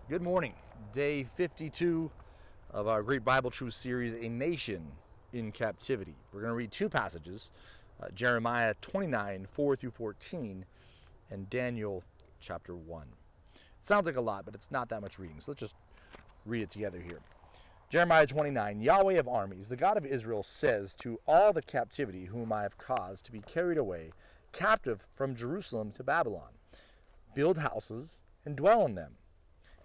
Good morning. Day 52 of our Great Bible Truth series, A Nation in Captivity. We're going to read two passages, Jeremiah 29, 4 through 14, and Daniel chapter 1. It sounds like a lot, but it's not that much reading, so let's just read it together here. Jeremiah 29, Yahweh of armies, the God of Israel, says to all the captivity whom I have caused to be carried away captive from Jerusalem to Babylon, build houses and dwell in them,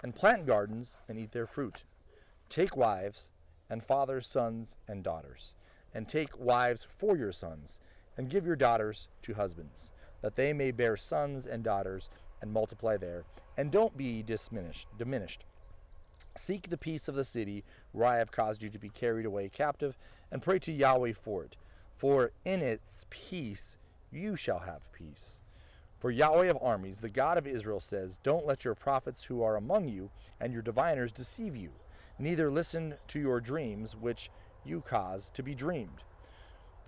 and plant gardens and eat their fruit. Take wives, and father sons and daughters, and take wives for your sons, and give your daughters to husbands, that they may bear sons and daughters, and multiply there, and don't be diminished. Seek the peace of the city where I have caused you to be carried away captive, and pray to Yahweh for it. For in its peace you shall have peace. For Yahweh of armies, the God of Israel, says, don't let your prophets who are among you and your diviners deceive you, neither listen to your dreams which you cause to be dreamed.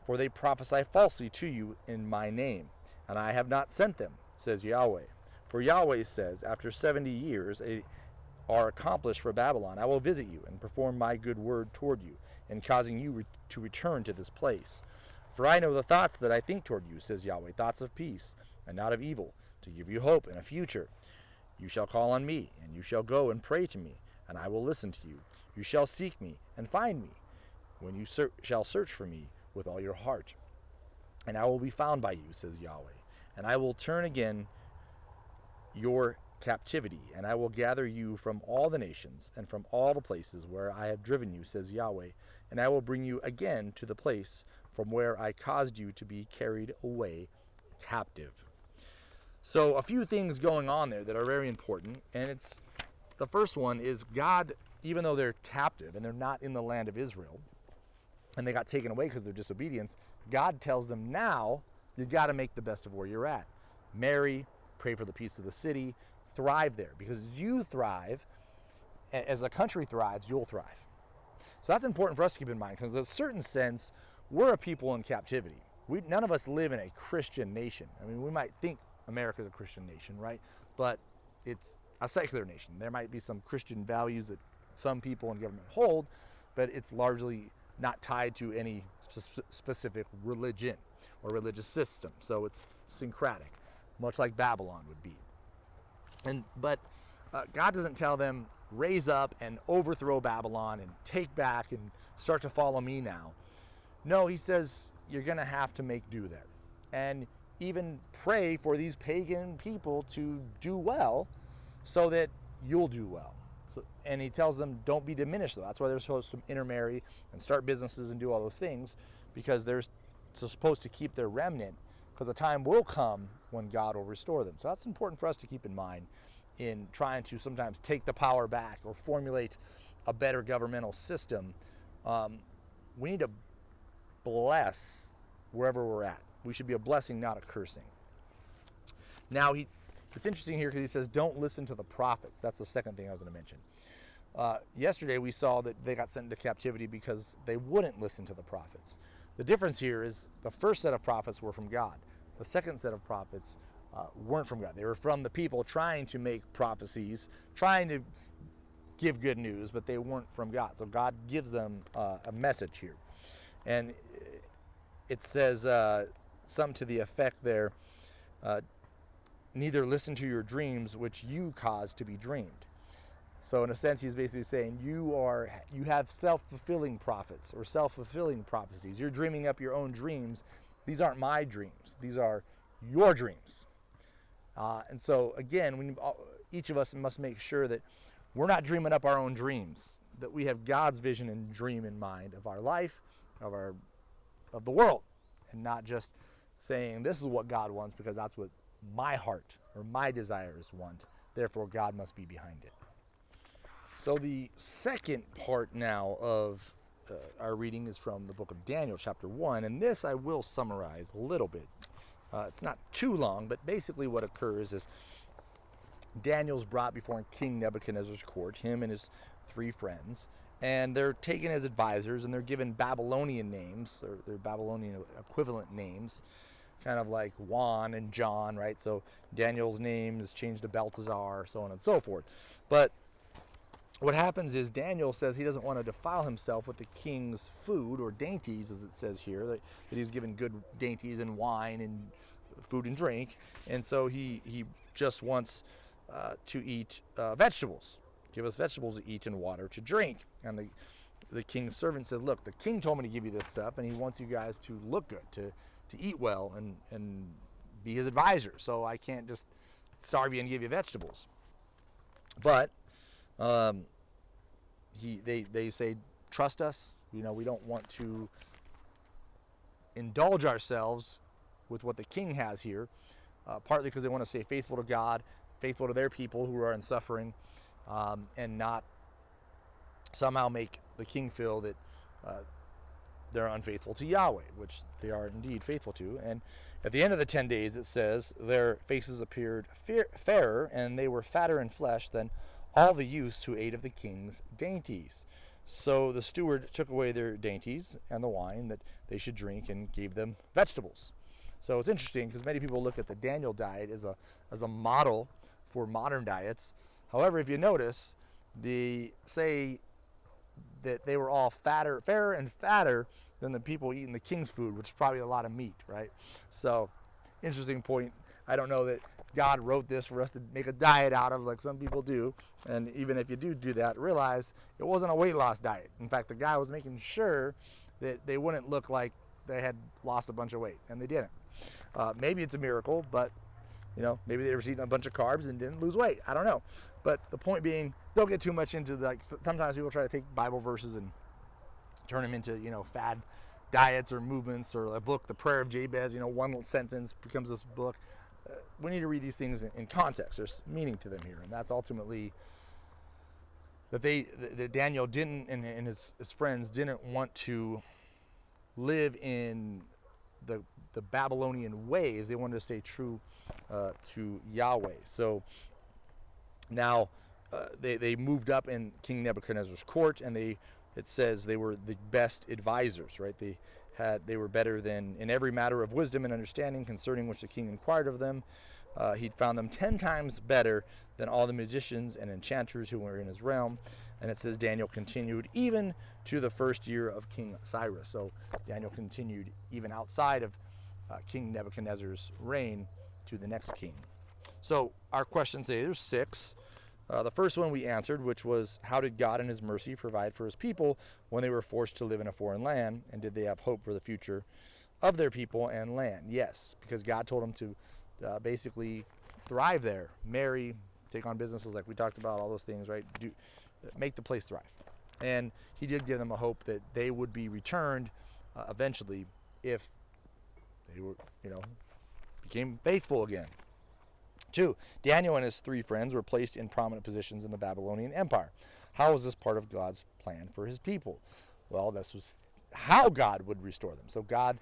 For they prophesy falsely to you in my name, and I have not sent them, says Yahweh. For Yahweh says, after 70 years are accomplished for Babylon, I will visit you and perform my good word toward you, in causing you to return to this place. For I know the thoughts that I think toward you, says Yahweh, thoughts of peace and not of evil, to give you hope and a future. You shall call on me, and you shall go and pray to me, and I will listen to you. You shall seek me and find me, when you shall search for me with all your heart. And I will be found by you, says Yahweh, and I will turn again your captivity, and I will gather you from all the nations and from all the places where I have driven you, says Yahweh, and I will bring you again to the place from where I caused you to be carried away captive. So a few things going on there that are very important, and it's the first one is God, even though they're captive and they're not in the land of Israel, and they got taken away because of their disobedience, God tells them now, you got to make the best of where you're at. Marry, pray for the peace of the city, thrive there, because as you thrive, as the country thrives, you'll thrive. So that's important for us to keep in mind, because in a certain sense, we're a people in captivity. None of us live in a Christian nation. I mean, we might think America's a Christian nation, right? But it's a secular nation. There might be some Christian values that some people in government hold, but it's largely not tied to any specific religion or religious system. So it's syncretic, much like Babylon would be. But God doesn't tell them, raise up and overthrow Babylon and take back and start to follow me now. No, he says, you're going to have to make do there. And even pray for these pagan people to do well so that you'll do well. And he tells them, don't be diminished, though. That's why they're supposed to intermarry and start businesses and do all those things, because they're supposed to keep their remnant, because the time will come when God will restore them. So that's important for us to keep in mind in trying to sometimes take the power back or formulate a better governmental system. We need to bless wherever we're at. We should be a blessing, not a cursing. Now, it's interesting here because he says, don't listen to the prophets. That's the second thing I was going to mention. Yesterday we saw that they got sent into captivity because they wouldn't listen to the prophets. The difference here is the first set of prophets were from God. The second set of prophets weren't from God. They were from the people trying to make prophecies, trying to give good news, but they weren't from God. So God gives them a message here. And it says something to the effect there, neither listen to your dreams which you cause to be dreamed. So in a sense, he's basically saying you have self-fulfilling prophets or self-fulfilling prophecies. You're dreaming up your own dreams. These aren't my dreams. These are your dreams. And so again, each of us must make sure that we're not dreaming up our own dreams, that we have God's vision and dream in mind of our life, of the world, and not just saying this is what God wants because that's what my heart or my desires want. Therefore, God must be behind it. So the second part now of our reading is from the book of Daniel, chapter 1, and this I will summarize a little bit. It's not too long, but basically what occurs is Daniel's brought before King Nebuchadnezzar's court, him and his 3 friends, and they're taken as advisors, and they're given Babylonian names, or their Babylonian equivalent names, kind of like Juan and John, right? So Daniel's name is changed to Belteshazzar, so on and so forth. But what happens is Daniel says he doesn't want to defile himself with the king's food, or dainties, as it says here, that he's given good dainties and wine and food and drink. And so he just wants to eat vegetables. Give us vegetables to eat and water to drink. And the king's servant says, look, the king told me to give you this stuff, and he wants you guys to look good, to eat well, and be his advisor. So I can't just starve you and give you vegetables. But they say, trust us. We don't want to indulge ourselves with what the king has here, partly because they want to stay faithful to God, faithful to their people who are in suffering, and not somehow make the king feel that they're unfaithful to Yahweh, which they are indeed faithful to. And at the end of the 10 days, it says, their faces appeared fairer, and they were fatter in flesh than all the youths who ate of the king's dainties. So the steward took away their dainties and the wine that they should drink, and gave them vegetables. So it's interesting because many people look at the Daniel diet as a model for modern diets. However, if you notice, they say that they were all fairer and fatter than the people eating the king's food, which is probably a lot of meat, right? So, interesting point. I don't know that God wrote this for us to make a diet out of, like some people do. And even if you do that, realize it wasn't a weight loss diet. In fact, the guy was making sure that they wouldn't look like they had lost a bunch of weight, and they didn't. Maybe it's a miracle, but maybe they were eating a bunch of carbs and didn't lose weight. I don't know. But the point being, don't get too much into sometimes people try to take Bible verses and turn them into, fad diets or movements, or a book, The Prayer of Jabez, one sentence becomes this book. We need to read these things in context. There's meaning to them here. And that's ultimately that Daniel didn't, and his friends didn't want to live in the Babylonian ways. They wanted to stay true to Yahweh. So now they moved up in King Nebuchadnezzar's court, and it says they were the best advisors, right? They were better than in every matter of wisdom and understanding concerning which the king inquired of them. He'd found them 10 times better than all the magicians and enchanters who were in his realm. And it says Daniel continued even to the first year of King Cyrus. So Daniel continued even outside of King Nebuchadnezzar's reign to the next king. So our questions today, there's 6. The first one we answered, which was, how did God in his mercy provide for his people when they were forced to live in a foreign land? And did they have hope for the future of their people and land? Yes, because God told them to basically thrive there, marry, take on businesses like we talked about, all those things, right? Make the place thrive. And he did give them a hope that they would be returned eventually if they were, became faithful again. 2, Daniel and his 3 friends were placed in prominent positions in the Babylonian Empire. How was this part of God's plan for his people? Well, this was how God would restore them. So God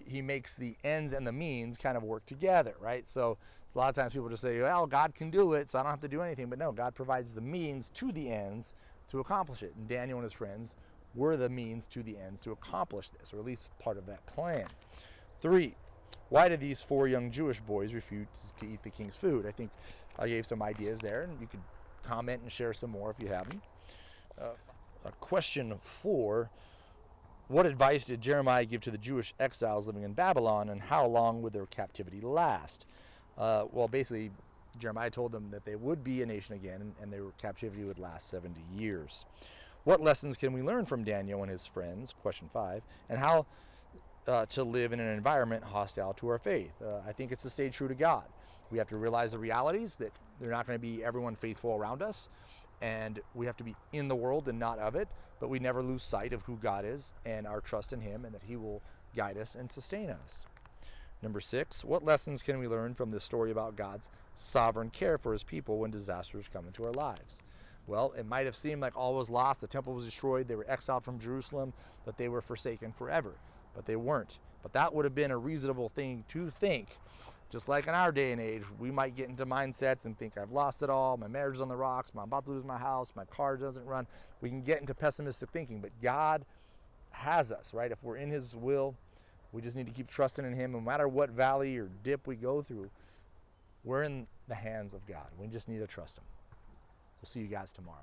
he makes the ends and the means kind of work together, right? So a lot of times people just say, well, God can do it, so I don't have to do anything. But no, God provides the means to the ends to accomplish it. And Daniel and his friends were the means to the ends to accomplish this, or at least part of that plan. 3, why did these 4 young Jewish boys refuse to eat the king's food? I think I gave some ideas there, and you could comment and share some more if you have them. Question 4, what advice did Jeremiah give to the Jewish exiles living in Babylon, and how long would their captivity last? Well, basically, Jeremiah told them that they would be a nation again, and their captivity would last 70 years. What lessons can we learn from Daniel and his friends? Question 5, and how to live in an environment hostile to our faith? I think it's to stay true to God. We have to realize the realities that they're not going to be everyone faithful around us, and we have to be in the world and not of it, but we never lose sight of who God is and our trust in him, and that he will guide us and sustain us. Number 6, what lessons can we learn from this story about God's sovereign care for his people when disasters come into our lives? Well, it might have seemed like all was lost, the temple was destroyed, they were exiled from Jerusalem, that they were forsaken forever. But they weren't. But that would have been a reasonable thing to think. Just like in our day and age, we might get into mindsets and think, I've lost it all, my marriage is on the rocks, I'm about to lose my house, my car doesn't run. We can get into pessimistic thinking, but God has us, right? If we're in his will, we just need to keep trusting in him. No matter what valley or dip we go through, we're in the hands of God. We just need to trust him. We'll see you guys tomorrow.